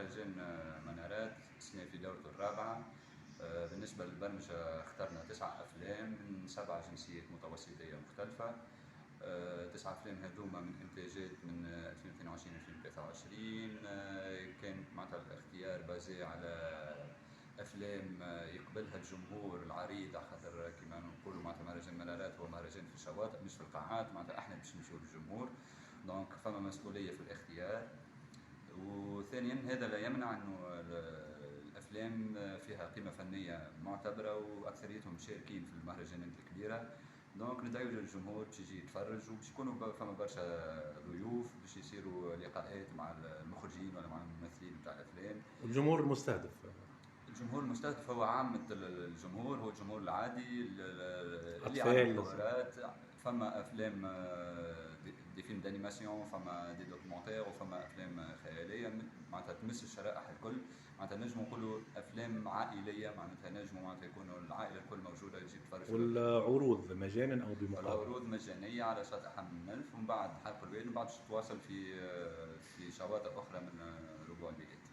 مهرجان منارات السنة في دورته الرابعة. بالنسبة للبرمجة اخترنا 9 أفلام من 7 جنسيات متوسطية مختلفة. 9 أفلام هذوما من إنتاجات من 2022-2023. كان معناتها الاختيار بازي على أفلام يقبلها الجمهور العريض، على خاطر كما نقولوا معناتها مهرجان منارات هو مهرجان في الشواطئ مش في القاعات، معناتها احنا باش نمشيو للجمهور، دونك فما مسؤولية في الاختيار. وثانيا هذا لا يمنع انه الافلام فيها قيمه فنيه معتبره واكثريتهم مشاركين في المهرجانات الكبيره، دونك ندعو للجمهور باش يجي يتفرج، وباش يكونوا فما برشا ضيوف باش يصيروا لقاءات مع المخرجين ولا مع الممثلين بتاع الافلام. الجمهور المستهدف، الجمهور المستهدف هو عامة الجمهور، هو الجمهور العادي اللي عنده أطفال قدرات. فما افلام دي فيلم دانيماسيون، فما دي دوكيومونتير، وفما افلام خياليه معناتها تمس الشرائح الكل. معناتها نجموا نقولوا افلام عائليه، معناتها نجموا معناتها يكونوا العائله الكل موجوده تجي تتفرج. والعروض مجانا او بمقابل؟ العروض مجانيه على شاطئ حمام الملف، ومن بعد حرق الواد، ومن بعد تواصل في شواطئ اخرى من ربوع البيئات.